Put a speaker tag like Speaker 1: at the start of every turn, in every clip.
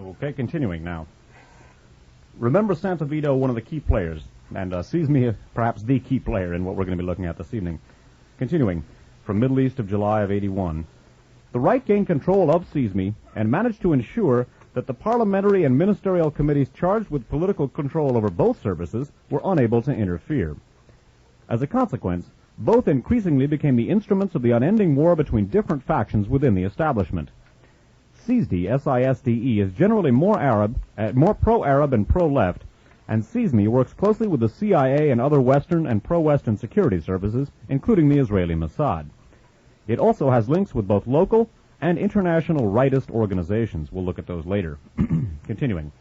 Speaker 1: Okay, continuing now. Remember Santavito, one of the key players, and SISMI, perhaps the key player in what we're going to be looking at this evening. Continuing, from Middle East of July of 81. The right gained control of SISMI and managed to ensure that the parliamentary and ministerial committees charged with political control over both services were unable to interfere. As a consequence, both increasingly became the instruments of the unending war between different factions within the establishment. SISDE, S-I-S-D-E, is generally more pro-Arab and pro-left, and SISMI works closely with the CIA and other Western and pro-Western security services, including the Israeli Mossad. It also has links with both local and international rightist organizations. We'll look at those later. Continuing.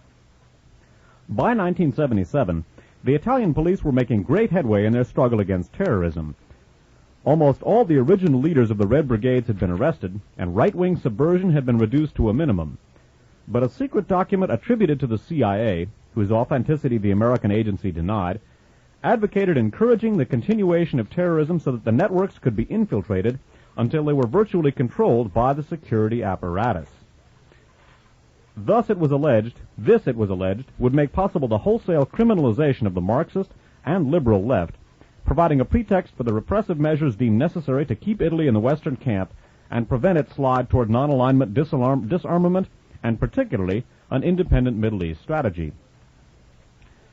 Speaker 1: By 1977, the Italian police were making great headway in their struggle against terrorism. Almost all the original leaders of the Red Brigades had been arrested, and right-wing subversion had been reduced to a minimum. But a secret document attributed to the CIA, whose authenticity the American agency denied, advocated encouraging the continuation of terrorism so that the networks could be infiltrated until they were virtually controlled by the security apparatus. This, it was alleged, would make possible the wholesale criminalization of the Marxist and liberal left, providing a pretext for the repressive measures deemed necessary to keep Italy in the Western camp and prevent its slide toward non-alignment, disarmament, and particularly an independent Middle East strategy.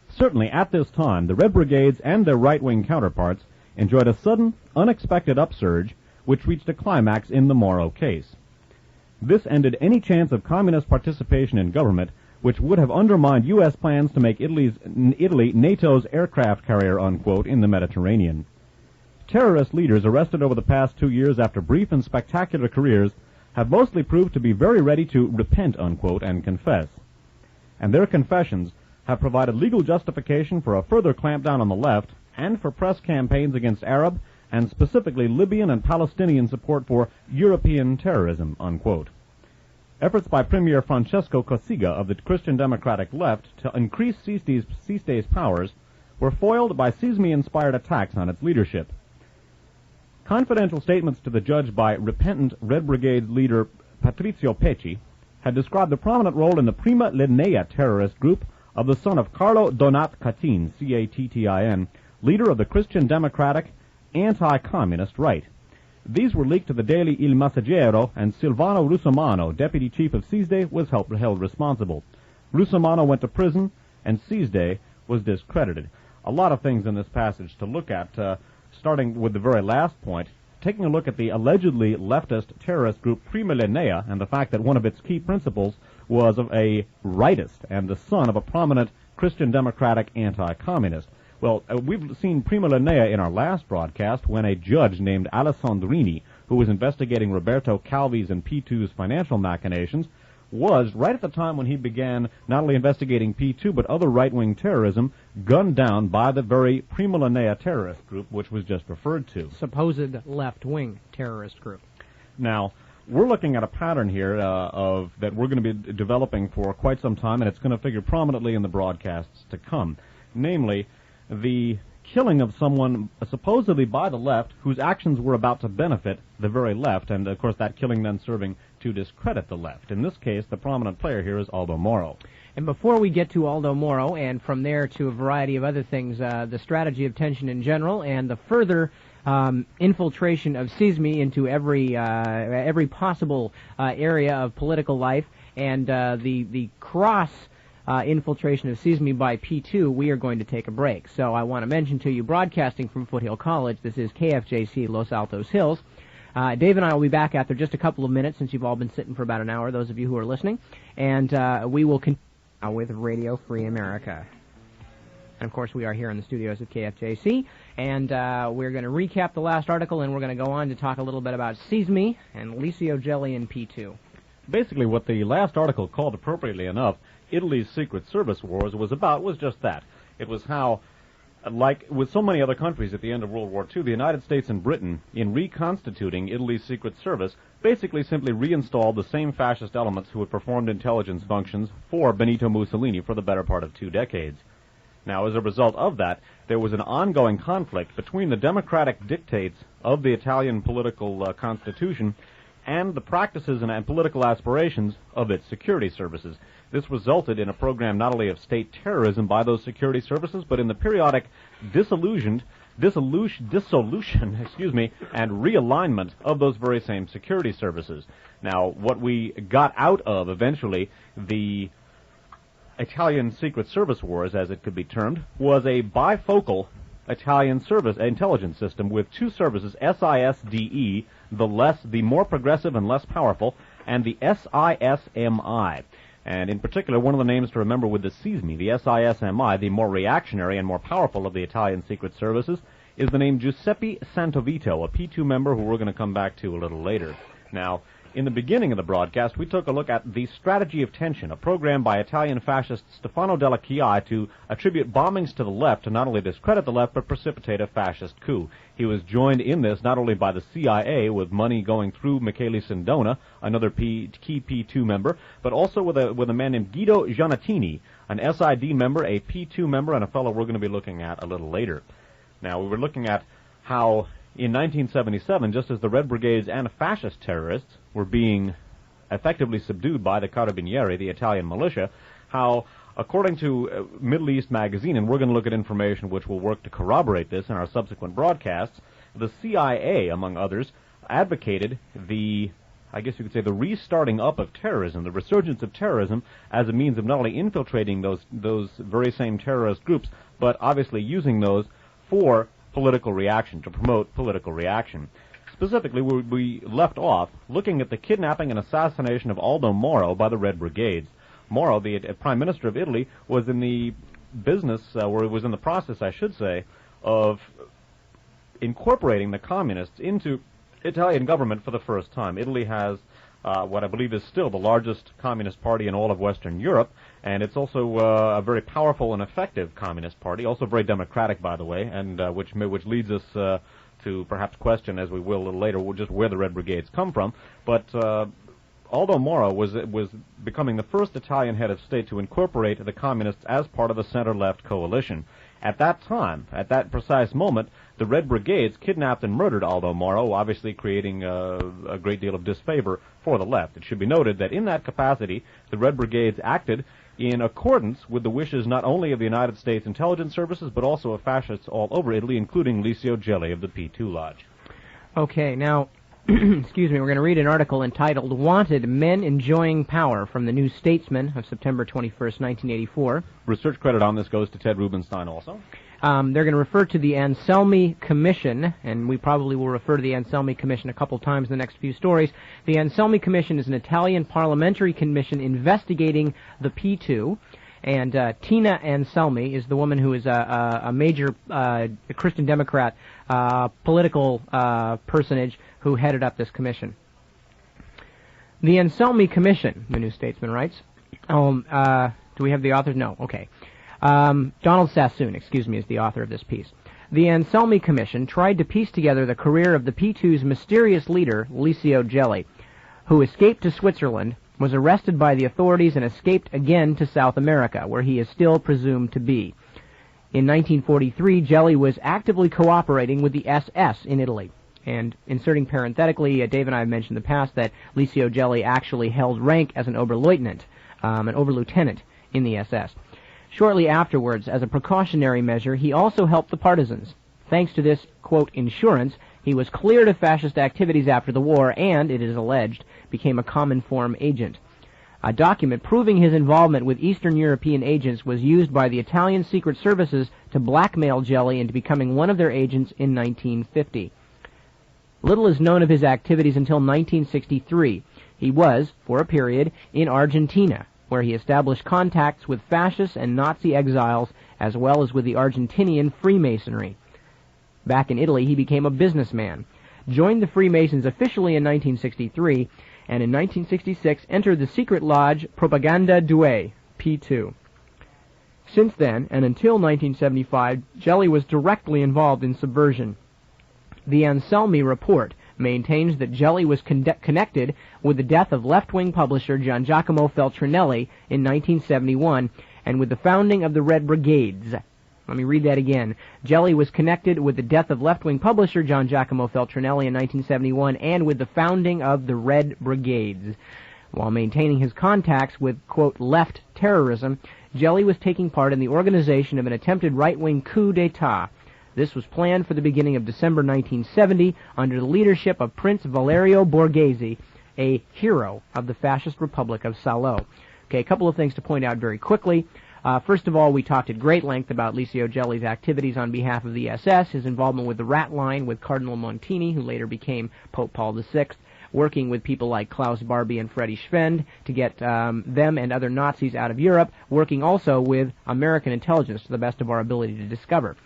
Speaker 1: Certainly, at this time, the Red Brigades and their right-wing counterparts enjoyed a sudden, unexpected upsurge which reached a climax in the Moro case. This ended any chance of communist participation in government, which would have undermined U.S. plans to make Italy NATO's aircraft carrier, unquote, in the Mediterranean. Terrorist leaders arrested over the past 2 years after brief and spectacular careers have mostly proved to be very ready to repent, unquote, and confess. And their confessions have provided legal justification for a further clampdown on the left and for press campaigns against Arab and specifically Libyan and Palestinian support for European terrorism, unquote. Efforts by Premier Francesco Cossiga of the Christian Democratic left to increase CISDE's powers were foiled by SISMI-inspired attacks on its leadership. Confidential statements to the judge by repentant Red Brigade leader Patrizio Pecci had described the prominent role in the Prima Linea terrorist group of the son of Carlo Donat Cattin, C-A-T-T-I-N, leader of the Christian Democratic anti-communist right. These were leaked to the daily Il Messaggero, and Silvano Russomano, deputy chief of SISDE, was held responsible. Russomano went to prison, and SISDE was discredited. A lot of things in this passage to look at, starting with the very last point, taking a look at the allegedly leftist terrorist group Prima Linea and the fact that one of its key principles was of a rightist and the son of a prominent Christian Democratic anti-communist. Well, we've seen Prima Linea in our last broadcast when a judge named Alessandrini, who was investigating Roberto Calvi's and P2's financial machinations, was, right at the time when he began not only investigating P2 but other right-wing terrorism, gunned down by the very Prima Linea terrorist group, which was just referred to.
Speaker 2: Supposed left-wing terrorist group.
Speaker 1: Now, we're looking at a pattern here that we're going to be developing for quite some time, and it's going to figure prominently in the broadcasts to come. Namely, the killing of someone supposedly by the left whose actions were about to benefit the very left, and of course that killing then serving to discredit the left. In this case, the prominent player here is Aldo Moro.
Speaker 2: And before we get to Aldo Moro, and from there to a variety of other things, the strategy of tension in general, and the further infiltration of SISMI into every possible area of political life, and the cross infiltration of SISMI by P2, we are going to take a break. So I want to mention to you, broadcasting from Foothill College, this is KFJC Los Altos Hills. Dave and I will be back after just a couple of minutes, since you've all been sitting for about an hour, those of you who are listening, and we will continue with Radio Free America. And, of course, we are here in the studios of KFJC, and we're going to recap the last article, and we're going to go on to talk a little bit about SISMI and Licio Gelli and P2.
Speaker 1: Basically, what the last article called, appropriately enough, Italy's Secret Service Wars was just that. It was how, like with so many other countries at the end of World War II, the United States and Britain, in reconstituting Italy's Secret Service, basically simply reinstalled the same fascist elements who had performed intelligence functions for Benito Mussolini for the better part of 2 decades. Now, as a result of that, there was an ongoing conflict between the democratic dictates of the Italian political constitution and the practices and political aspirations of its security services. This resulted in a program not only of state terrorism by those security services, but in the periodic dissolution, and realignment of those very same security services. Now, what we got out of, eventually, the Italian Secret Service Wars, as it could be termed, was a bifocal Italian intelligence system with two services, SISDE, the more progressive and less powerful, and the SISMI. And in particular, one of the names to remember with the SISMI, the SISMI, the more reactionary and more powerful of the Italian Secret Services, is the name Giuseppe Santovito, a P2 member who we're going to come back to a little later. Now, in the beginning of the broadcast, we took a look at The Strategy of Tension, a program by Italian fascist Stefano Della Chia to attribute bombings to the left to not only discredit the left but precipitate a fascist coup. He was joined in this not only by the CIA, with money going through Michele Sindona, another key P2 member, but also with a man named Guido Giannattini, an SID member, a P2 member, and a fellow we're going to be looking at a little later. Now, we were looking at how in 1977, just as the Red Brigades and fascist terrorists were being effectively subdued by the Carabinieri, the Italian militia, how, according to Middle East Magazine, and we're going to look at information which will work to corroborate this in our subsequent broadcasts, the CIA, among others, advocated the restarting up of terrorism, the resurgence of terrorism as a means of not only infiltrating those very same terrorist groups, but obviously using those for political reaction, to promote political reaction. Specifically, we left off looking at the kidnapping and assassination of Aldo Moro by the Red Brigades. Moro, the Prime Minister of Italy, was in the process, I should say, of incorporating the communists into Italian government for the first time. Italy has what I believe is still the largest communist party in all of Western Europe, and it's also a very powerful and effective communist party, also very democratic, by the way, and which leads us to perhaps question, as we will a little later, just where the Red Brigades come from. But Aldo Moro was becoming the first Italian head of state to incorporate the communists as part of the center-left coalition. At that time, at that precise moment, the Red Brigades kidnapped and murdered Aldo Moro, obviously creating a great deal of disfavor for the left. It should be noted that in that capacity, the Red Brigades acted in accordance with the wishes not only of the United States intelligence services, but also of fascists all over Italy, including Licio Gelli of the P2 Lodge.
Speaker 2: Okay, now, excuse me, we're going to read an article entitled "Wanted Men Enjoying Power" from the New Statesman of September 21st, 1984.
Speaker 1: Research credit on this goes to Ted Rubenstein also.
Speaker 2: They're going to refer to the Anselmi Commission, and we probably will refer to the Anselmi Commission a couple times in the next few stories. The Anselmi Commission is an Italian parliamentary commission investigating the P2, and Tina Anselmi is the woman who is a major Christian Democrat political personage who headed up this commission. The Anselmi Commission, the New Statesman writes. Do we have the authors? No. Okay. Donald Sassoon, is the author of this piece. The Anselmi Commission tried to piece together the career of the P2's mysterious leader, Licio Gelli, who escaped to Switzerland, was arrested by the authorities, and escaped again to South America, where he is still presumed to be. In 1943, Gelli was actively cooperating with the SS in Italy. And inserting parenthetically, Dave and I have mentioned in the past that Licio Gelli actually held rank as an Oberleutnant in the SS. Shortly afterwards, as a precautionary measure, he also helped the partisans. Thanks to this, quote, insurance, he was cleared of fascist activities after the war and, it is alleged, became a common form agent. A document proving his involvement with Eastern European agents was used by the Italian Secret Services to blackmail Gelli into becoming one of their agents in 1950. Little is known of his activities until 1963. He was, for a period, in Argentina, where he established contacts with fascists and Nazi exiles, as well as with the Argentinian Freemasonry. Back in Italy, he became a businessman, joined the Freemasons officially in 1963, and in 1966 entered the secret lodge Propaganda Due, P2. Since then, and until 1975, Gelli was directly involved in subversion. The Anselmi report maintains that Gelli was connected with the death of left-wing publisher Gian Giacomo Feltrinelli in 1971 and with the founding of the Red Brigades. Let me read that again. Gelli was connected with the death of left-wing publisher John Giacomo Feltrinelli in 1971 and with the founding of the Red Brigades. While maintaining his contacts with, quote, left terrorism, Gelli was taking part in the organization of an attempted right-wing coup d'etat. This was planned for the beginning of December 1970 under the leadership of Prince Valerio Borghese, a hero of the fascist Republic of Salo. Okay, a couple of things to point out very quickly. First of all, we talked at great length about Licio Gelli's activities on behalf of the SS, his involvement with the Rat Line with Cardinal Montini, who later became Pope Paul VI, working with people like Klaus Barbie and Freddie Schwend to get them and other Nazis out of Europe, working also with American intelligence to the best of our ability to discover.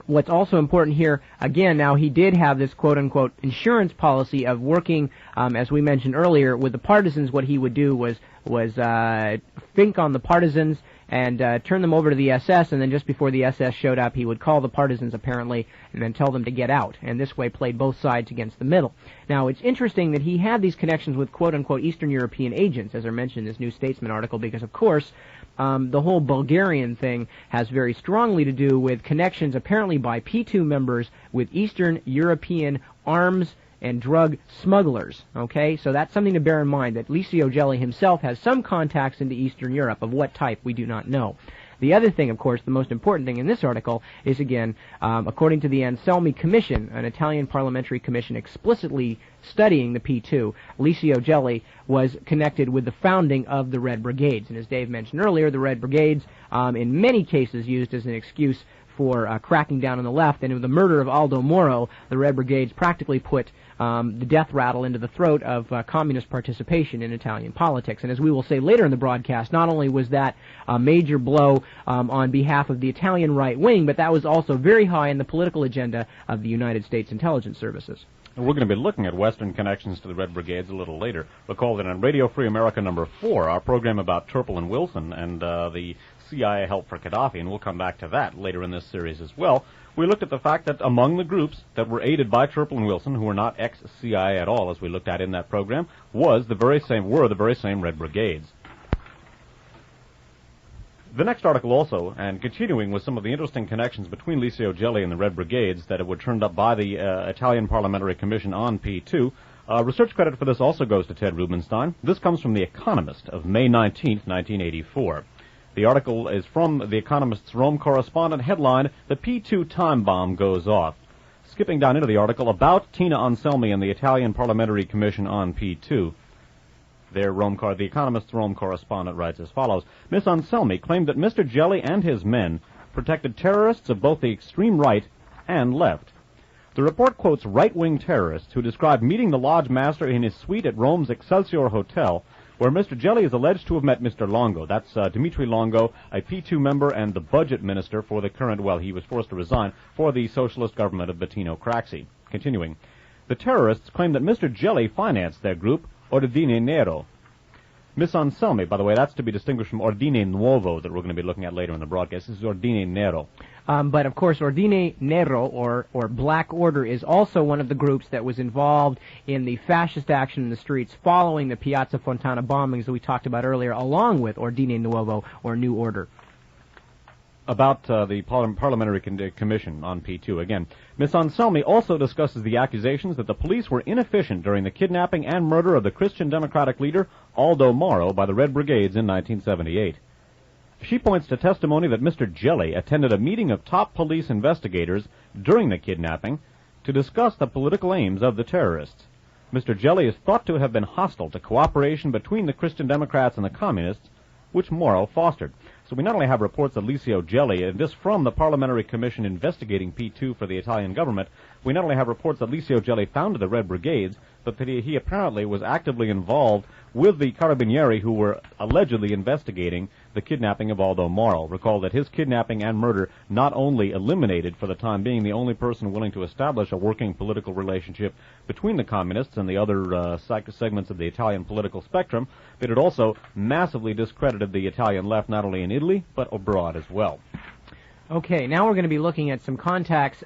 Speaker 2: What's also important here, again, now he did have this quote-unquote insurance policy of working, as we mentioned earlier, with the partisans. What he would do was think on the partisans and turn them over to the SS, and then just before the SS showed up, he would call the partisans, apparently, and then tell them to get out, and this way played both sides against the middle. Now, it's interesting that he had these connections with quote-unquote Eastern European agents, as I mentioned in this New Statesman article, because, of course, the whole Bulgarian thing has very strongly to do with connections apparently by P2 members with Eastern European arms and drug smugglers. Okay, so that's something to bear in mind, that Licio Gelli himself has some contacts into Eastern Europe. Of what type, we do not know. The other thing, of course, the most important thing in this article is, again, according to the Anselmi Commission, an Italian parliamentary commission explicitly studying the P2, Licio Gelli was connected with the founding of the Red Brigades. And as Dave mentioned earlier, the Red Brigades, in many cases, used as an excuse for cracking down on the left, and with the murder of Aldo Moro, the Red Brigades practically put the death rattle into the throat of communist participation in Italian politics. And as we will say later in the broadcast, not only was that a major blow on behalf of the Italian right wing, but that was also very high in the political agenda of the United States intelligence services.
Speaker 1: We're going to be looking at Western connections to the Red Brigades a little later. Recall that on Radio Free America number 4, our program about Turple and Wilson and the CIA help for Gaddafi, and we'll come back to that later in this series as well, we looked at the fact that among the groups that were aided by Turple and Wilson, who were not ex-CIA at all, as we looked at in that program, were the very same Red Brigades. The next article also, and continuing with some of the interesting connections between Licio Gelli and the Red Brigades that were turned up by the Italian Parliamentary Commission on P2, research credit for this also goes to Ted Rubenstein. This comes from The Economist of May 19, 1984. The article is from The Economist's Rome correspondent, headline, "The P2 Time Bomb Goes Off." Skipping down into the article about Tina Anselmi and the Italian Parliamentary Commission on P2. The Economist's Rome correspondent writes as follows: Miss Anselmi claimed that Mr. Gelli and his men protected terrorists of both the extreme right and left. The report quotes right-wing terrorists who described meeting the lodge master in his suite at Rome's Excelsior Hotel, where Mr. Gelli is alleged to have met Mr. Longo. That's Dimitri Longo, a P2 member and the budget minister for the current, he was forced to resign, for the socialist government of Bettino Craxi. Continuing, the terrorists claim that Mr. Gelli financed their group, Ordine Nero. Miss Anselmi, by the way, that's to be distinguished from Ordine Nuovo that we're going to be looking at later in the broadcast. This is Ordine Nero.
Speaker 2: But, of course, Ordine Nero, or Black Order, is also one of the groups that was involved in the fascist action in the streets following the Piazza Fontana bombings that we talked about earlier, along with Ordine Nuovo, or New Order.
Speaker 1: About the Parliamentary Commission on P2, again, Miss Anselmi also discusses the accusations that the police were inefficient during the kidnapping and murder of the Christian Democratic leader, Aldo Moro, by the Red Brigades in 1978. She points to testimony that Mr. Gelli attended a meeting of top police investigators during the kidnapping to discuss the political aims of the terrorists. Mr. Gelli is thought to have been hostile to cooperation between the Christian Democrats and the Communists, which Moro fostered. So we not only have reports of Licio Gelli, and this from the Parliamentary Commission investigating P2 for the Italian government, we not only have reports that Licio Gelli founded the Red Brigades, but that he apparently was actively involved with the Carabinieri who were allegedly investigating the kidnapping of Aldo Moro. Recall that his kidnapping and murder not only eliminated, for the time being, the only person willing to establish a working political relationship between the communists and the other segments of the Italian political spectrum, but it also massively discredited the Italian left not only in Italy, but abroad as well.
Speaker 2: Okay, now we're going to be looking at some contacts,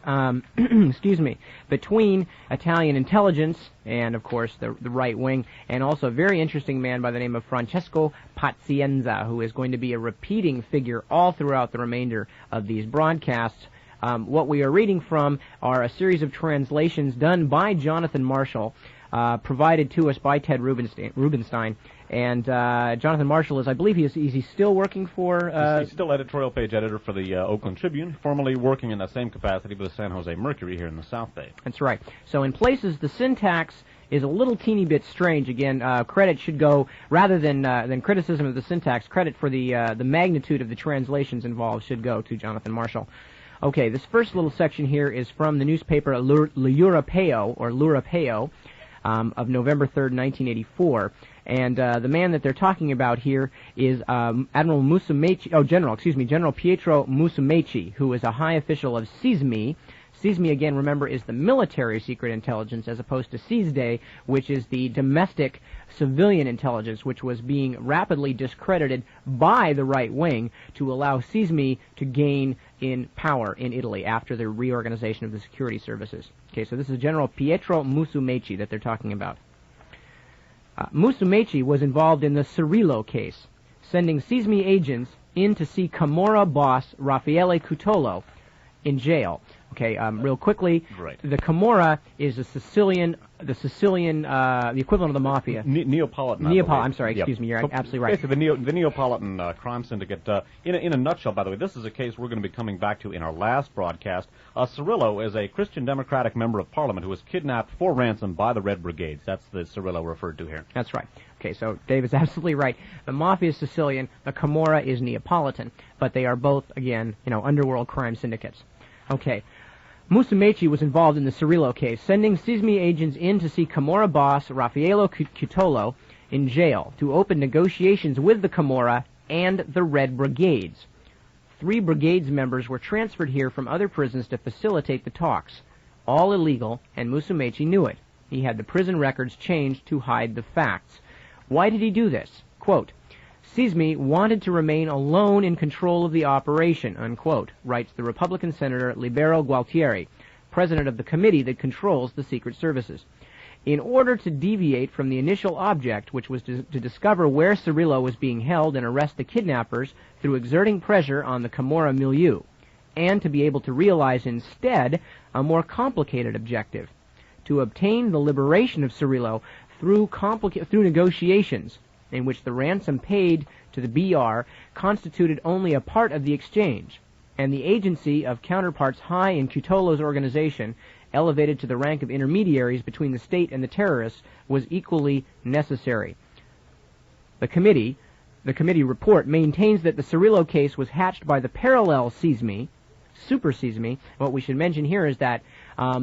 Speaker 2: excuse me, between Italian intelligence and, of course, the right wing, and also a very interesting man by the name of Francesco Pazienza, who is going to be a repeating figure all throughout the remainder of these broadcasts. What we are reading from are a series of translations done by Jonathan Marshall, provided to us by Ted Rubenstein. And Jonathan Marshall is, I believe, is he still working for...
Speaker 1: He's still editorial page editor for the Oakland Tribune, formerly working in the same capacity with the San Jose Mercury here in the South Bay.
Speaker 2: That's right. So in places, the syntax is a little teeny bit strange. Again, credit should go, rather than criticism of the syntax, credit for the magnitude of the translations involved should go to Jonathan Marshall. Okay, this first little section here is from the newspaper L'Europeo, of November 3rd, 1984. And the man that they're talking about here is General Pietro Musumeci, who is a high official of SISMI. SISMI, again, remember, is the military secret intelligence as opposed to SISDE, which is the domestic civilian intelligence, which was being rapidly discredited by the right wing to allow SISMI to gain in power in Italy after the reorganization of the security services. Okay, so this is General Pietro Musumeci that they're talking about. Musumeci was involved in the Cirillo case, sending SISMI agents in to see Camorra boss Raffaele Cutolo in jail. Okay, real quickly,
Speaker 1: right.
Speaker 2: The Camorra is the equivalent of the mafia.
Speaker 1: Neapolitan.
Speaker 2: I'm sorry, excuse me, you're absolutely right.
Speaker 1: Basically, the Neapolitan crime syndicate. In a nutshell, by the way, this is a case we're going to be coming back to in our last broadcast. Cirillo is a Christian Democratic member of Parliament who was kidnapped for ransom by the Red Brigades. That's the Cirillo referred to here.
Speaker 2: That's right. Okay, so Dave is absolutely right. The mafia is Sicilian, the Camorra is Neapolitan, but they are both, again, underworld crime syndicates. Okay. Musumeci was involved in the Cirillo case, sending SISMI agents in to see Camorra boss Raffaele Cutolo in jail to open negotiations with the Camorra and the Red Brigades. 3 Brigades members were transferred here from other prisons to facilitate the talks. All illegal, and Musumeci knew it. He had the prison records changed to hide the facts. Why did he do this? Quote, SISMI wanted to remain alone in control of the operation, unquote, writes the Republican Senator Libero Gualtieri, president of the committee that controls the secret services. In order to deviate from the initial object, which was to discover where Cirillo was being held and arrest the kidnappers through exerting pressure on the Camorra milieu, and to be able to realize instead a more complicated objective, to obtain the liberation of Cirillo through negotiations, in which the ransom paid to the BR constituted only a part of the exchange, and the agency of counterparts high in Cutolo's organization, elevated to the rank of intermediaries between the state and the terrorists, was equally necessary. The committee report maintains that the Cirillo case was hatched by the parallel SISMI, Super SISMI. What we should mention here is that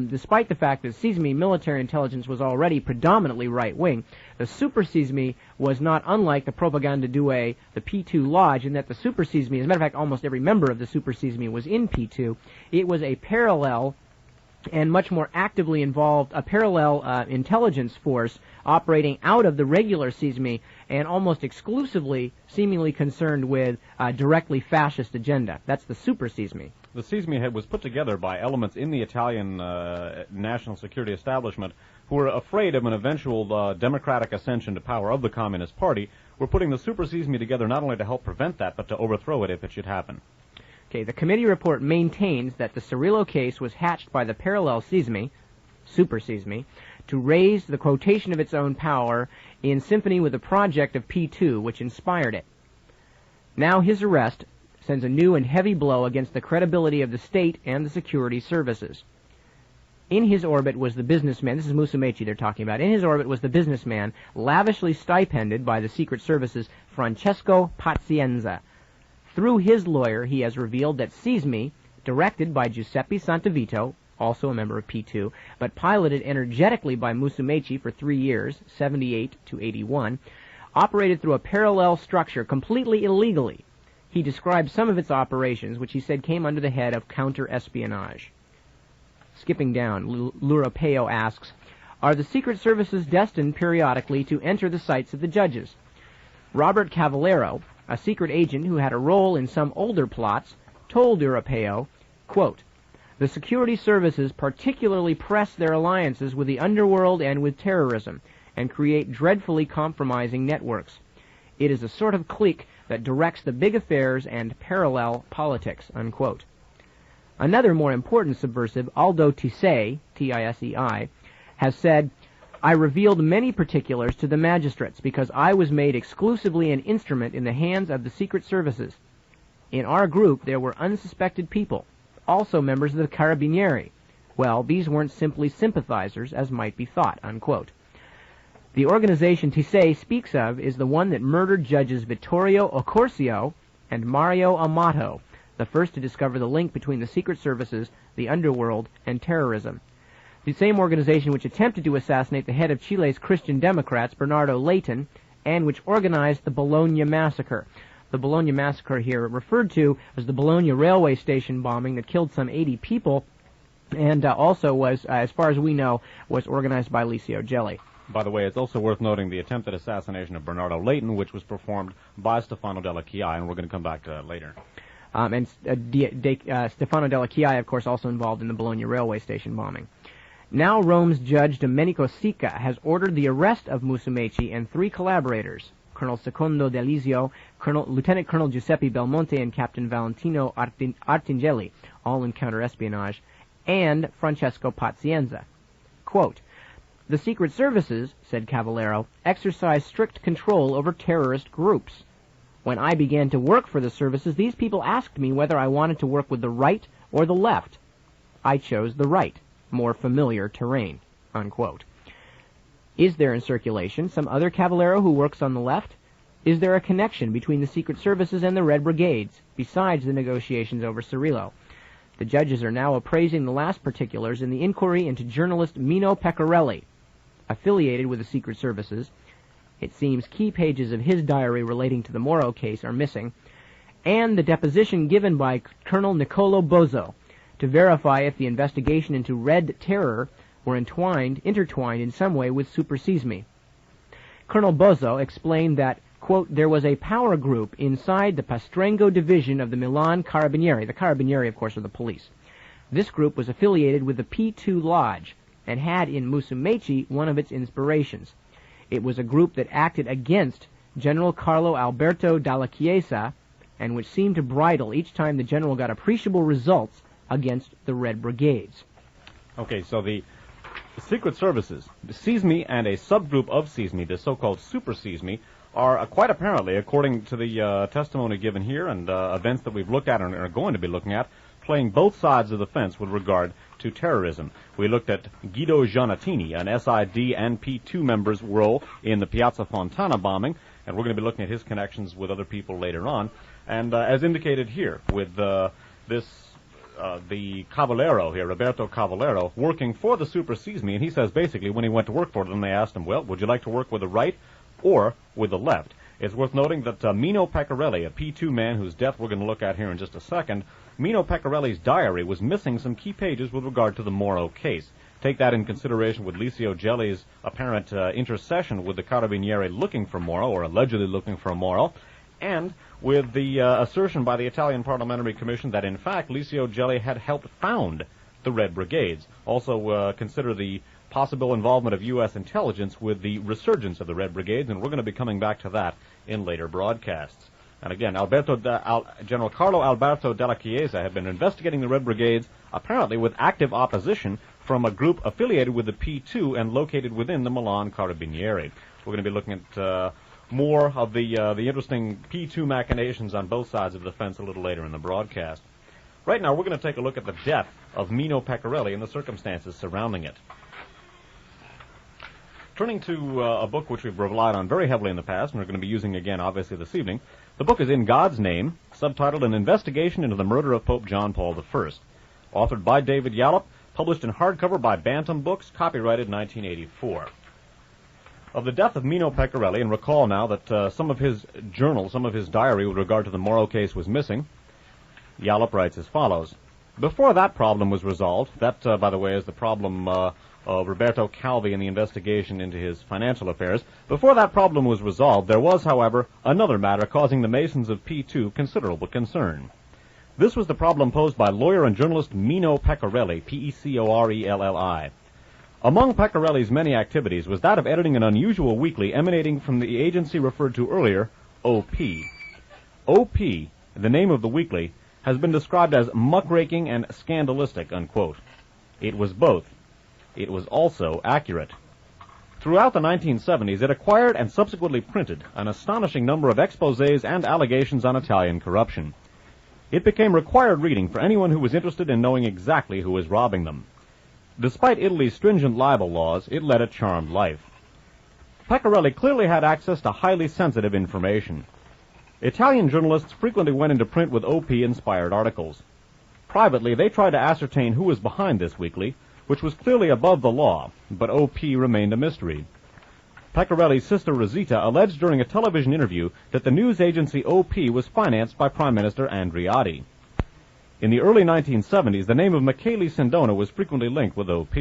Speaker 2: despite the fact that SISMI military intelligence was already predominantly right-wing, the Super SISMI was not unlike the Propaganda Due, the P2 Lodge, in that the Super SISMI, as a matter of fact, almost every member of the Super SISMI was in P2. It was a parallel and much more actively involved, a parallel intelligence force operating out of the regular SISMI and almost exclusively seemingly concerned with directly fascist agenda. That's the Super SISMI.
Speaker 1: The SISMI was put together by elements in the Italian national security establishment who were afraid of an eventual democratic ascension to power of the Communist Party. We're putting the Super SISMI together not only to help prevent that, but to overthrow it if it should happen.
Speaker 2: Okay, the committee report maintains that the Cirillo case was hatched by the parallel SISMI, Super SISMI, to raise the quotation of its own power in symphony with the project of P2, which inspired it. Now his arrest sends a new and heavy blow against the credibility of the state and the security services. In his orbit was the businessman, this is Musumeci they're talking about, in his orbit was the businessman, lavishly stipended by the secret services, Francesco Pazienza. Through his lawyer, he has revealed that SISMI, directed by Giuseppe Santavito, also a member of P2, but piloted energetically by Musumeci for 3 years, 78 to 81, operated through a parallel structure completely illegally. He described some of its operations, which he said came under the head of counter-espionage. Skipping down, L'Europeo asks, are the secret services destined periodically to enter the sights of the judges? Robert Cavallero, a secret agent who had a role in some older plots, told Europeo, quote, "The security services particularly press their alliances with the underworld and with terrorism, and create dreadfully compromising networks. It is a sort of clique that directs the big affairs and parallel politics," unquote. Another more important subversive, Aldo Tisei, T-I-S-E-I, has said, "I revealed many particulars to the magistrates because I was made exclusively an instrument in the hands of the secret services. In our group there were unsuspected people, also members of the Carabinieri. Well, these weren't simply sympathizers, as might be thought," unquote. The organization Tisei speaks of is the one that murdered judges Vittorio Occorsio and Mario Amato, the first to discover the link between the secret services, the underworld, and terrorism. The same organization which attempted to assassinate the head of Chile's Christian Democrats, Bernardo Leighton, and which organized the Bologna Massacre. The Bologna Massacre here referred to as the Bologna railway station bombing that killed some 80 people, and also was, as far as we know, was organized by Licio Gelli.
Speaker 1: By the way, it's also worth noting the attempted assassination of Bernardo Leighton, which was performed by Stefano Della Chia, and we're going to come back to that later.
Speaker 2: Stefano Della Chia, of course, also involved in the Bologna railway station bombing. Now Rome's Judge Domenico Sica has ordered the arrest of Musumeci and 3 collaborators, Colonel Secondo Delizio, Lieutenant Colonel Giuseppe Belmonte, and Captain Valentino Artingeli, all in counter-espionage, and Francesco Pazienza. Quote, "The secret services," said Cavallero, "exercise strict control over terrorist groups. When I began to work for the services, these people asked me whether I wanted to work with the right or the left. I chose the right, more familiar terrain," unquote. Is there in circulation some other Cavallero who works on the left? Is there a connection between the secret services and the Red Brigades, besides the negotiations over Cirillo? The judges are now appraising the last particulars in the inquiry into journalist Mino Pecorelli, affiliated with the secret services. It seems key pages of his diary relating to the Moro case are missing, and the deposition given by Colonel Niccolo Bozzo to verify if the investigation into Red Terror were intertwined in some way with Super SISMI. Colonel Bozzo explained that, quote, "There was a power group inside the Pastrengo division of the Milan Carabinieri." The Carabinieri, of course, are the police. This group was affiliated with the P2 Lodge and had in Musumeci one of its inspirations. It was a group that acted against General Carlo Alberto Dalla Chiesa and which seemed to bridle each time the general got appreciable results against the Red Brigades.
Speaker 1: Okay, so the secret services, the SISMI and a subgroup of SISMI, the so-called Super SISMI, are quite apparently, according to the testimony given here and events that we've looked at and are going to be looking at, playing both sides of the fence with regard to terrorism. We looked at Guido Giannattini, an SID and P2 member's role in the Piazza Fontana bombing, and we're going to be looking at his connections with other people later on. And as indicated here, with the Cavallero here, Roberto Cavallero, working for the Super SISMI, and he says basically when he went to work for them, they asked him, well, would you like to work with the right or with the left? It's worth noting that Mino Pecorelli, a P2 man whose death we're going to look at here in just a second, Mino Pecorelli's diary was missing some key pages with regard to the Moro case. Take that in consideration with Licio Gelli's apparent intercession with the Carabinieri looking for Moro, or allegedly looking for Moro, and with the assertion by the Italian Parliamentary Commission that, in fact, Licio Gelli had helped found the Red Brigades. Also consider the possible involvement of U.S. intelligence with the resurgence of the Red Brigades, and we're going to be coming back to that in later broadcasts. And again, General Carlo Alberto Dalla Chiesa had been investigating the Red Brigades, apparently with active opposition from a group affiliated with the P2 and located within the Milan Carabinieri. We're going to be looking at more of the interesting P2 machinations on both sides of the fence a little later in the broadcast. Right now, we're going to take a look at the death of Mino Pecorelli and the circumstances surrounding it. Turning to a book which we've relied on very heavily in the past, and we're going to be using again, obviously, this evening. The book is In God's Name, subtitled An Investigation into the Murder of Pope John Paul I. Authored by David Yallop, published in hardcover by Bantam Books, copyrighted 1984. Of the death of Mino Pecorelli, and recall now that some of his journal, some of his diary with regard to the Moro case was missing, Yallop writes as follows. Before that problem was resolved, that, by the way, is the problem of Roberto Calvi in the investigation into his financial affairs. Before that problem was resolved, there was, however, another matter causing the Masons of P2 considerable concern. This was the problem posed by lawyer and journalist Mino Pecorelli, Pecorelli. Among Pecorelli's many activities was that of editing an unusual weekly emanating from the agency referred to earlier, OP. OP, the name of the weekly, has been described as muckraking and scandalistic, unquote. It was both. It was also accurate. Throughout the 1970s, it acquired and subsequently printed an astonishing number of exposés and allegations on Italian corruption. It became required reading for anyone who was interested in knowing exactly who was robbing them. Despite Italy's stringent libel laws, it led a charmed life. Pecorelli clearly had access to highly sensitive information. Italian journalists frequently went into print with OP-inspired articles. Privately, they tried to ascertain who was behind this weekly, which was clearly above the law, but OP remained a mystery. Pecorelli's sister Rosita alleged during a television interview that the news agency OP was financed by Prime Minister Andreotti. In the early 1970s, the name of Michele Sindona was frequently linked with OP.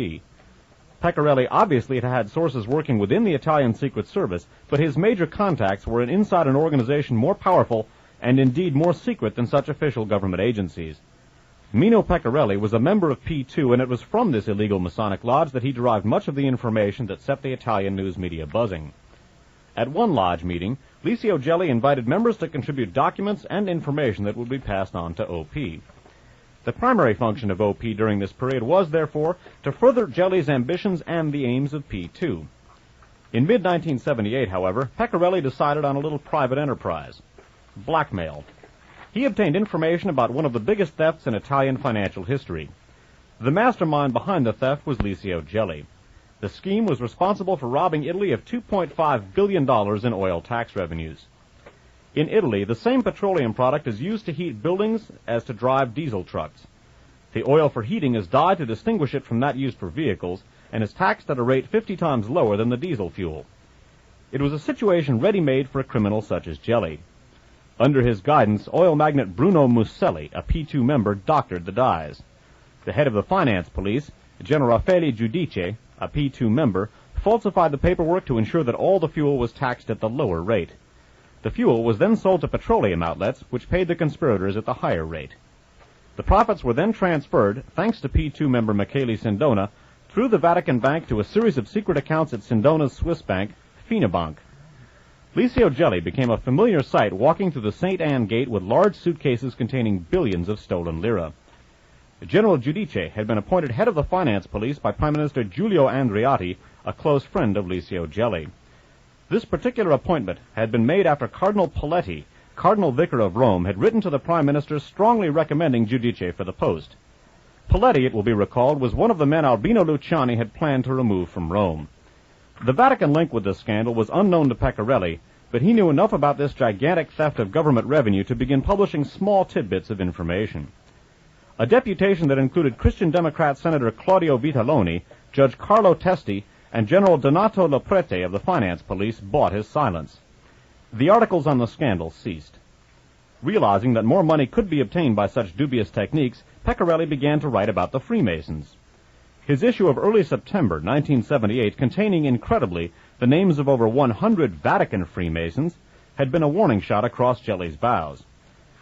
Speaker 1: Pecorelli obviously had sources working within the Italian Secret Service, but his major contacts were inside an organization more powerful and indeed more secret than such official government agencies. Mino Pecorelli was a member of P2, and it was from this illegal Masonic lodge that he derived much of the information that set the Italian news media buzzing. At one lodge meeting, Licio Gelli invited members to contribute documents and information that would be passed on to OP. The primary function of OP during this period was, therefore, to further Gelli's ambitions and the aims of P2. In mid-1978, however, Pecorelli decided on a little private enterprise: blackmail. He obtained information about one of the biggest thefts in Italian financial history. The mastermind behind the theft was Licio Gelli. The scheme was responsible for robbing Italy of $2.5 billion in oil tax revenues. In Italy, the same petroleum product is used to heat buildings as to drive diesel trucks. The oil for heating is dyed to distinguish it from that used for vehicles, and is taxed at a rate 50 times lower than the diesel fuel. It was a situation ready-made for a criminal such as Gelli. Under his guidance, oil magnate Bruno Muselli, a P2 member, doctored the dyes. The head of the finance police, Generale Giudice, a P2 member, falsified the paperwork to ensure that all the fuel was taxed at the lower rate. The fuel was then sold to petroleum outlets, which paid the conspirators at the higher rate. The profits were then transferred, thanks to P2 member Michele Sindona, through the Vatican Bank to a series of secret accounts at Sindona's Swiss bank, Finabank. Licio Gelli became a familiar sight walking through the St. Anne Gate with large suitcases containing billions of stolen lira. General Giudice had been appointed head of the finance police by Prime Minister Giulio Andreotti, a close friend of Licio Gelli. This particular appointment had been made after Cardinal Poletti, Cardinal Vicar of Rome, had written to the Prime Minister strongly recommending Giudice for the post. Poletti, it will be recalled, was one of the men Albino Luciani had planned to remove from Rome. The Vatican link with this scandal was unknown to Pecorelli, but he knew enough about this gigantic theft of government revenue to begin publishing small tidbits of information. A deputation that included Christian Democrat Senator Claudio Vitaloni, Judge Carlo Testi, and General Donato Loprete of the Finance Police bought his silence. The articles on the scandal ceased. Realizing that more money could be obtained by such dubious techniques, Pecorelli began to write about the Freemasons. His issue of early September 1978, containing, incredibly, the names of over 100 Vatican Freemasons, had been a warning shot across Gelli's bows.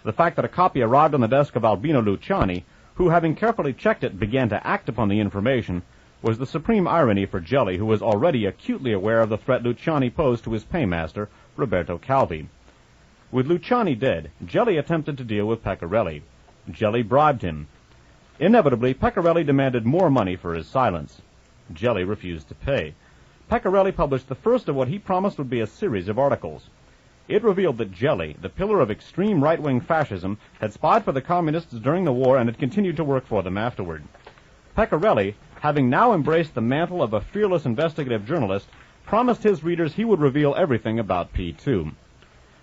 Speaker 1: The fact that a copy arrived on the desk of Albino Luciani, who, having carefully checked it, began to act upon the information, was the supreme irony for Gelli, who was already acutely aware of the threat Luciani posed to his paymaster, Roberto Calvi. With Luciani dead, Gelli attempted to deal with Pecorelli. Gelli bribed him. Inevitably, Pecorelli demanded more money for his silence. Gelli refused to pay. Pecorelli published the first of what he promised would be a series of articles. It revealed that Gelli, the pillar of extreme right-wing fascism, had spied for the communists during the war and had continued to work for them afterward. Pecorelli, having now embraced the mantle of a fearless investigative journalist, promised his readers he would reveal everything about P2.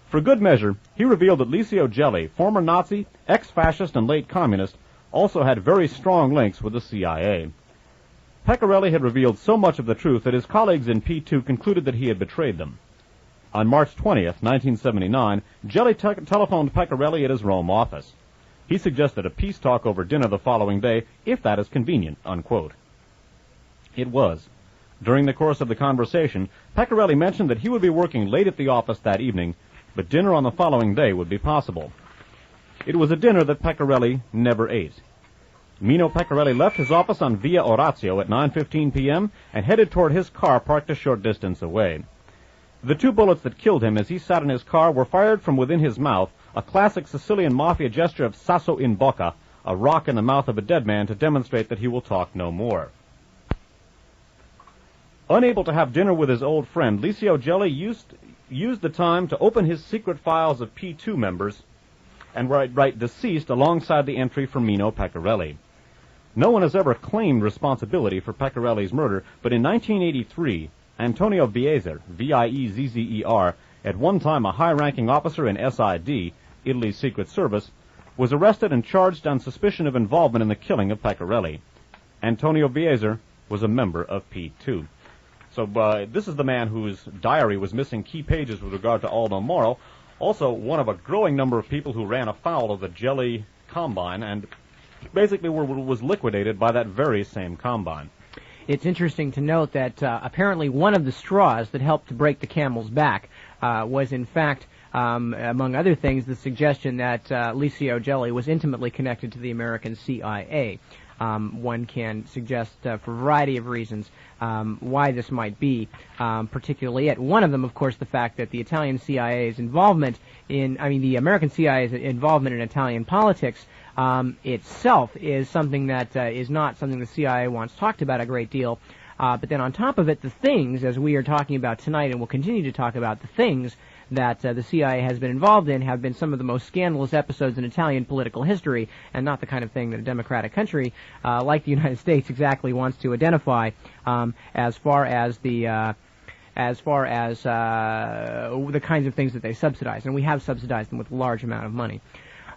Speaker 1: For good measure, he revealed that Licio Gelli, former Nazi, ex-fascist, and late communist, also had very strong links with the CIA. Pecorelli had revealed so much of the truth that his colleagues in P2 concluded that he had betrayed them. On March 20th, 1979, Gelli telephoned Pecorelli at his Rome office. He suggested a peace talk over dinner the following day, if that is convenient, unquote. It was. During the course of the conversation, Pecorelli mentioned that he would be working late at the office that evening, but dinner on the following day would be possible. It was a dinner that Pecorelli never ate. Mino Pecorelli left his office on Via Orazio at 9:15 p.m. and headed toward his car parked a short distance away. The 2 bullets that killed him as he sat in his car were fired from within his mouth, a classic Sicilian mafia gesture of sasso in bocca, a rock in the mouth of a dead man to demonstrate that he will talk no more. Unable to have dinner with his old friend, Licio Gelli used the time to open his secret files of P2 members and write deceased alongside the entry for Mino Pecorelli. No one has ever claimed responsibility for Pecorelli's murder, but in 1983, Antonio Viezer, Viezzer, at one time a high-ranking officer in SID, Italy's Secret Service, was arrested and charged on suspicion of involvement in the killing of Pecorelli. Antonio Viezer was a member of P2. So this is the man whose diary was missing key pages with regard to Aldo Moro, also one of a growing number of people who ran afoul of the Gelli Combine and basically was liquidated by that very same Combine.
Speaker 2: It's interesting to note that apparently one of the straws that helped to break the camel's back was in fact, among other things, the suggestion that Licio Gelli was intimately connected to the American CIA. One can suggest for a variety of reasons why this might be, particularly at one of them, of course, the fact that the Italian CIA's involvement the American CIA's involvement in Italian politics itself is something that is not something the CIA wants talked about a great deal. But then on top of it, the things, as we are talking about tonight and will continue to talk about, the things that the CIA has been involved in have been some of the most scandalous episodes in Italian political history, and not the kind of thing that a democratic country like the United States exactly wants to identify as far as the kinds of things that they subsidize. And we have subsidized them with a large amount of money.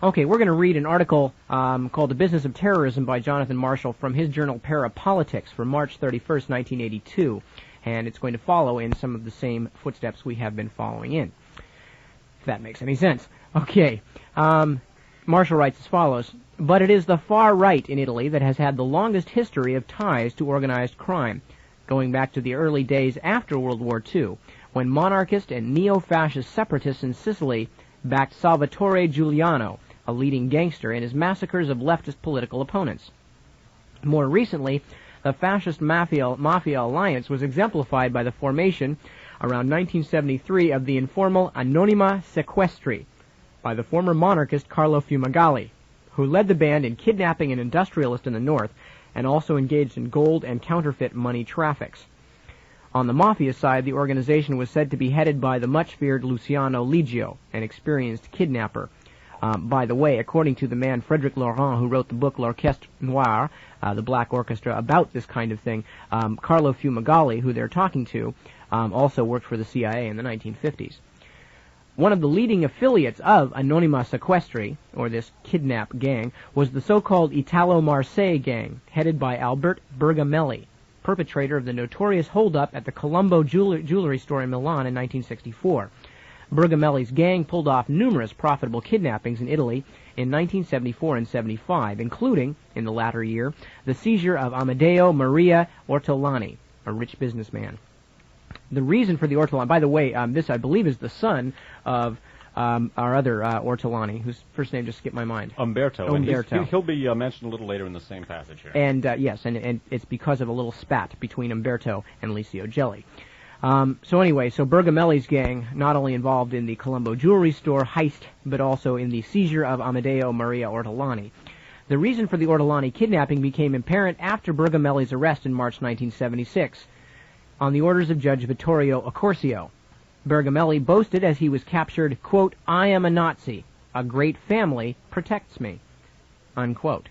Speaker 2: Okay, we're going to read an article called The Business of Terrorism by Jonathan Marshall from his journal Parapolitics for March 31st, 1982. And it's going to follow in some of the same footsteps we have been following in, if that makes any sense. Okay, Marshall writes as follows: "But it is the far right in Italy that has had the longest history of ties to organized crime, going back to the early days after World War II, when monarchist and neo-fascist separatists in Sicily backed Salvatore Giuliano, a leading gangster, in his massacres of leftist political opponents. More recently, the fascist mafia alliance was exemplified by the formation, around 1973, of the informal Anonima Sequestri by the former monarchist Carlo Fumagalli, who led the band in kidnapping an industrialist in the north and also engaged in gold and counterfeit money traffics. On the mafia side, the organization was said to be headed by the much-feared Luciano Liggio, an experienced kidnapper. By the way, according to the man Frederic Laurent, who wrote the book L'Orchestre Noir, the Black Orchestra, about this kind of thing, Carlo Fumagalli, who they're talking to, also worked for the CIA in the 1950s. One of the leading affiliates of Anonima Sequestri, or this kidnap gang, was the so-called Italo-Marseille gang, headed by Albert Bergamelli, perpetrator of the notorious hold-up at the Colombo jewelry store in Milan in 1964. Bergamelli's gang pulled off numerous profitable kidnappings in Italy in 1974 and 75, including, in the latter year, the seizure of Amedeo Maria Ortolani, a rich businessman. The reason for the Ortolani, by the way, this I believe is the son of our other Ortolani, whose first name just skipped my mind.
Speaker 1: Umberto.
Speaker 2: Umberto.
Speaker 1: And he'll be mentioned a little later in the same passage here.
Speaker 2: And yes, and it's because of a little spat between Umberto and Licio Gelli. So Bergamelli's gang not only involved in the Colombo jewelry store heist, but also in the seizure of Amedeo Maria Ortolani. The reason for the Ortolani kidnapping became apparent after Bergamelli's arrest in March 1976, on the orders of Judge Vittorio Accorcio. Bergamelli boasted as he was captured, quote, "I am a Nazi. A great family protects me," unquote.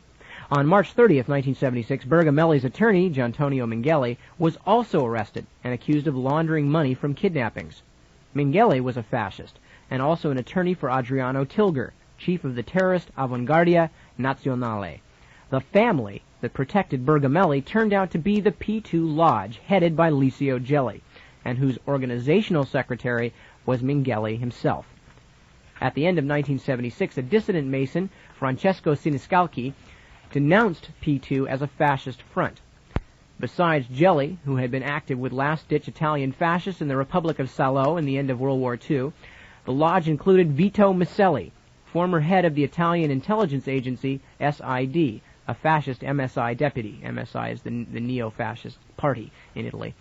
Speaker 2: On March 30th, 1976, Bergamelli's attorney, Giantonio Minghelli, was also arrested and accused of laundering money from kidnappings. Minghelli was a fascist and also an attorney for Adriano Tilger, chief of the terrorist Avanguardia Nazionale. The family that protected Bergamelli turned out to be the P2 Lodge, headed by Licio Gelli, and whose organizational secretary was Minghelli himself. At the end of 1976, a dissident Mason, Francesco Siniscalchi, denounced P2 as a fascist front. Besides Gelli, who had been active with last-ditch Italian fascists in the Republic of Salo in the end of World War II, the lodge included Vito Micelli, former head of the Italian intelligence agency SID, a fascist MSI deputy. MSI is the neo-fascist party in Italy,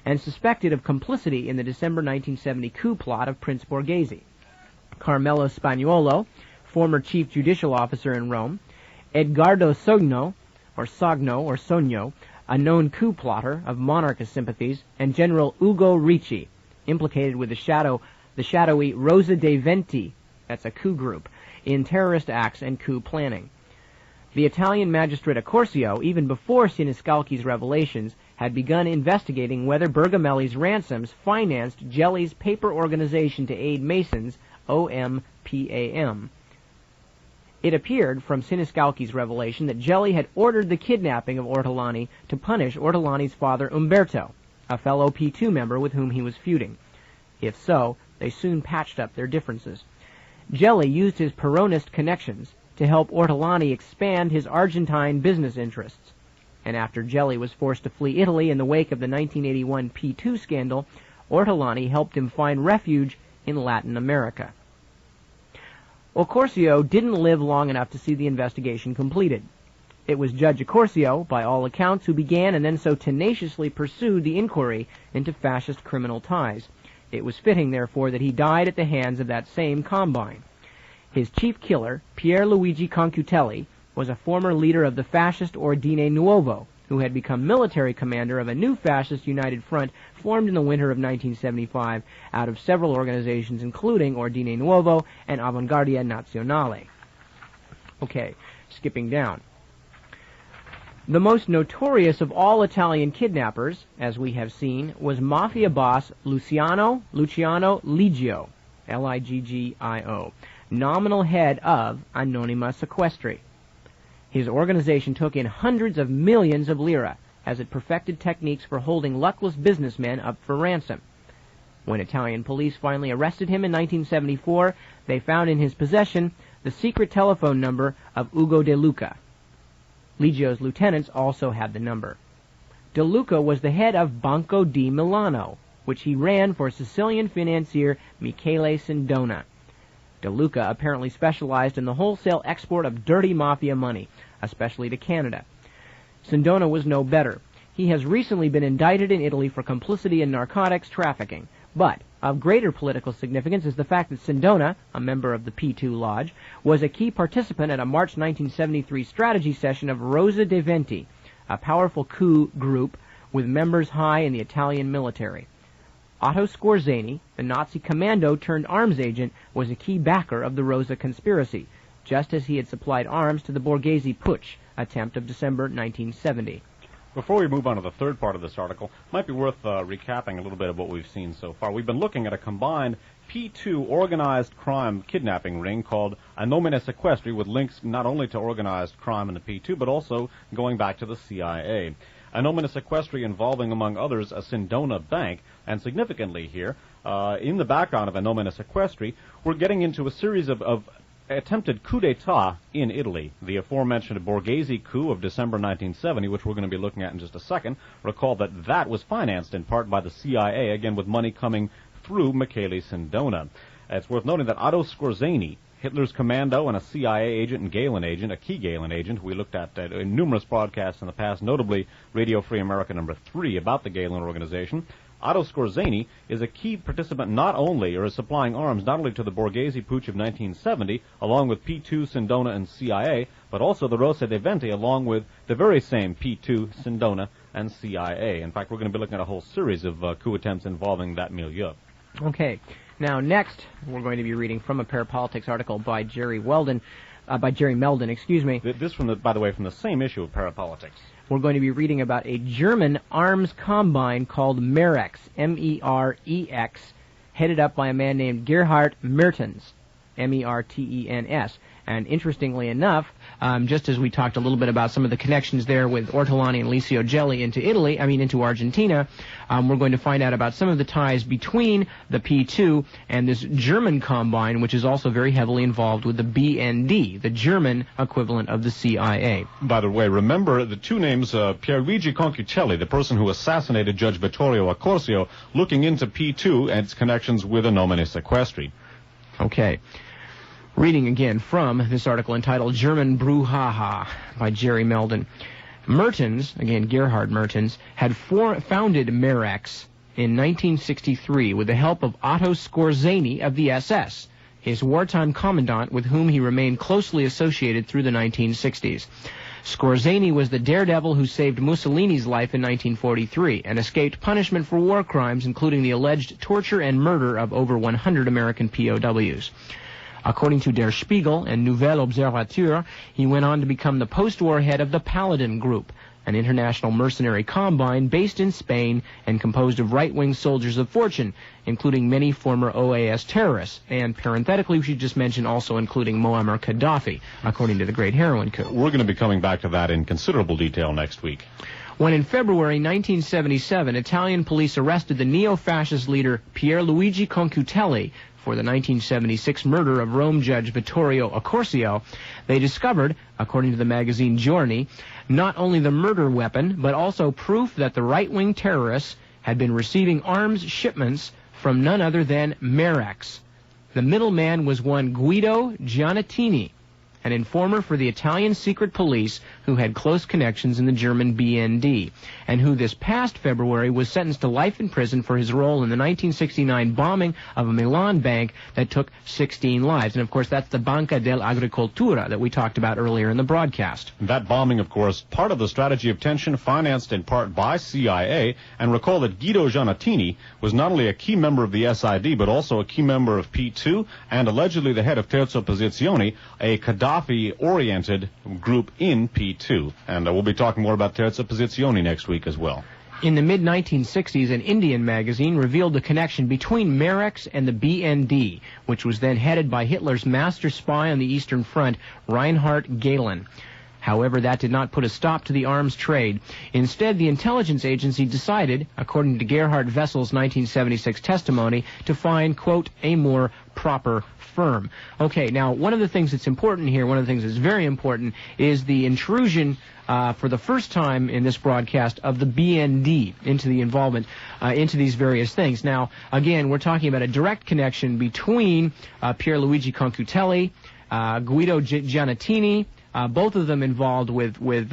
Speaker 2: and suspected of complicity in the December 1970 coup plot of Prince Borghese. Carmelo Spagnuolo, former chief judicial officer in Rome. Edgardo Sogno, a known coup plotter of monarchist sympathies, and General Ugo Ricci, implicated with the shadowy Rosa dei Venti, that's a coup group, in terrorist acts and coup planning. The Italian magistrate Accorsio, even before Siniscalchi's revelations, had begun investigating whether Bergamelli's ransoms financed Gelli's paper organization to aid Masons, OMPAM. It appeared from Siniscalchi's revelation that Gelli had ordered the kidnapping of Ortolani to punish Ortolani's father Umberto, a fellow P2 member with whom he was feuding. If so, they soon patched up their differences. Gelli used his Peronist connections to help Ortolani expand his Argentine business interests. And after Gelli was forced to flee Italy in the wake of the 1981 P2 scandal, Ortolani helped him find refuge in Latin America. Accorsio didn't live long enough to see the investigation completed. It was Judge Accorsio, by all accounts, who began and then so tenaciously pursued the inquiry into fascist criminal ties. It was fitting, therefore, that he died at the hands of that same combine. His chief killer, Pierluigi Concutelli, was a former leader of the fascist Ordine Nuovo, who had become military commander of a new fascist united front formed in the winter of 1975 out of several organizations including Ordine Nuovo and Avanguardia Nazionale. Okay, skipping down. The most notorious of all Italian kidnappers, as we have seen, was mafia boss Luciano Liggio, Liggio, nominal head of Anonima Sequestri. His organization took in hundreds of millions of lira as it perfected techniques for holding luckless businessmen up for ransom. When Italian police finally arrested him in 1974, they found in his possession the secret telephone number of Ugo De Luca. Liggio's lieutenants also had the number. De Luca was the head of Banco di Milano, which he ran for Sicilian financier Michele Sindona. De Luca apparently specialized in the wholesale export of dirty mafia money, especially to Canada. Sindona was no better. He has recently been indicted in Italy for complicity in narcotics trafficking. But of greater political significance is the fact that Sindona, a member of the P2 Lodge, was a key participant at a March 1973 strategy session of Rosa dei Venti, a powerful coup group with members high in the Italian military. Otto Skorzeny, the Nazi commando-turned-arms agent, was a key backer of the Rosa conspiracy, just as he had supplied arms to the Borghese Putsch attempt of December 1970.
Speaker 1: Before we move on to the third part of this article, it might be worth recapping a little bit of what we've seen so far. We've been looking at a combined P2 organized crime kidnapping ring called Anomina Sequestri, with links not only to organized crime in the P2, but also going back to the CIA. Anomina Sequestri involving, among others, a Sindona bank, and significantly here, in the background of Anomina Sequestri, we're getting into a series of attempted coup d'etat in Italy. The aforementioned Borghese coup of December 1970, which we're going to be looking at in just a second. Recall that was financed in part by the CIA, again with money coming through Michele Sindona. It's worth noting that Otto Skorzeny, Hitler's commando and a CIA agent and Gehlen agent, a key Gehlen agent, we looked at in numerous broadcasts in the past, notably Radio Free America number 3 about the Gehlen organization. Otto Skorzeny is a key participant is supplying arms not only to the Borghese Putsch of 1970, along with P2, Sindona, and CIA, but also the Rosa dei Venti, along with the very same P2, Sindona, and CIA. In fact, we're going to be looking at a whole series of coup attempts involving that milieu.
Speaker 2: Okay. Now, next, we're going to be reading from a Parapolitics article by Jerry Meldon,
Speaker 1: This, by the way, from the same issue of Parapolitics.
Speaker 2: We're going to be reading about a German arms combine called Merex, M-E-R-E-X, headed up by a man named Gerhard Mertens, M-E-R-T-E-N-S. And interestingly enough, just as we talked a little bit about some of the connections there with Ortolani and Licio Gelli into Argentina, we're going to find out about some of the ties between the P2 and this German combine, which is also very heavily involved with the BND, the German equivalent of the CIA.
Speaker 1: By the way, remember the two names, Pierluigi Concutelli, the person who assassinated Judge Vittorio Accorsio, looking into P2 and its connections with Anomina Sequestri.
Speaker 2: Okay. Reading again from this article entitled German Brouhaha by Jerry Meldon. Mertens, again Gerhard Mertens, had founded Merex in 1963 with the help of Otto Skorzeny of the SS, his wartime commandant with whom he remained closely associated through the 1960s. Skorzeny was the daredevil who saved Mussolini's life in 1943 and escaped punishment for war crimes, including the alleged torture and murder of over 100 American POWs. According to Der Spiegel and Nouvelle Observateur, he went on to become the post-war head of the Paladin Group, an international mercenary combine based in Spain and composed of right-wing soldiers of fortune, including many former OAS terrorists, and parenthetically we should just mention also including Muammar Gaddafi, according to the Great Heroin Coup.
Speaker 1: We're going to be coming back to that in considerable detail next week.
Speaker 2: When in February 1977, Italian police arrested the neo-fascist leader Pierluigi Concutelli for the 1976 murder of Rome judge Vittorio Accorsio, they discovered, according to the magazine Giorni, not only the murder weapon, but also proof that the right-wing terrorists had been receiving arms shipments from none other than Merex. The middleman was one Guido Giannattini, an informer for the Italian secret police who had close connections in the German BND, and who this past February was sentenced to life in prison for his role in the 1969 bombing of a Milan bank that took 16 lives. And, of course, that's the Banca dell'Agricoltura that we talked about earlier in the broadcast.
Speaker 1: That bombing, of course, part of the strategy of tension, financed in part by CIA. And recall that Guido Giannattini was not only a key member of the SID, but also a key member of P2, and allegedly the head of Terza Opposizione, a Gaddafi-oriented group in P2. And we'll be talking more about Terza Opposizione next week as well.
Speaker 2: In the mid-1960s, an Indian magazine revealed the connection between Merex and the BND, which was then headed by Hitler's master spy on the Eastern Front, Reinhard Gehlen. However, that did not put a stop to the arms trade. Instead, the intelligence agency decided, according to Gerhard Vessel's 1976 testimony, to find, quote, a more proper firm. Okay, now, one of the things that's important here, one of the things that's very important, is the intrusion for the first time in this broadcast of the BND into the involvement into these various things. Now, again, we're talking about a direct connection between Pierluigi Concutelli, Guido Giannattini, both of them involved with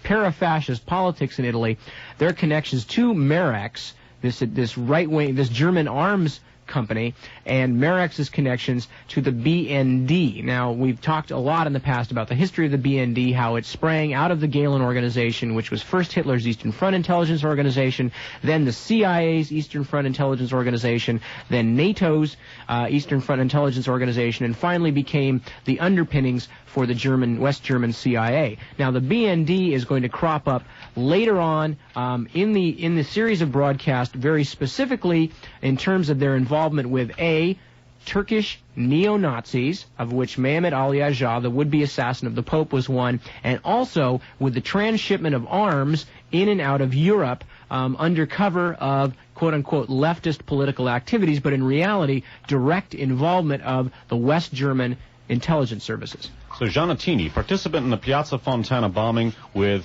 Speaker 2: para-fascist politics in Italy. Their connections to Merex, this right-wing, this German arms company, and Merex's connections to the BND. Now, we've talked a lot in the past about the history of the BND, how it sprang out of the Gehlen organization, which was first Hitler's Eastern Front Intelligence Organization, then the CIA's Eastern Front Intelligence Organization, then NATO's Eastern Front Intelligence Organization, and finally became the underpinnings for the West German CIA. Now, the BND is going to crop up later on in the series of broadcasts, very specifically in terms of their involvement with Turkish neo-Nazis, of which Mehmet Ali Agha, the would-be assassin of the Pope, was one, and also with the transshipment of arms in and out of Europe under cover of quote-unquote leftist political activities, but in reality, direct involvement of the West German intelligence services.
Speaker 1: So Giannattini, participant in the Piazza Fontana bombing with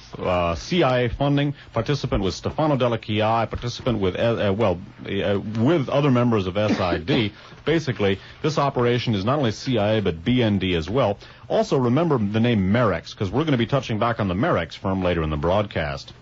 Speaker 1: CIA funding, participant with Stefano Della Chiai, participant with with other members of SID. Basically, this operation is not only CIA but BND as well. Also, remember the name Merex, because we're going to be touching back on the Merex firm later in the broadcast.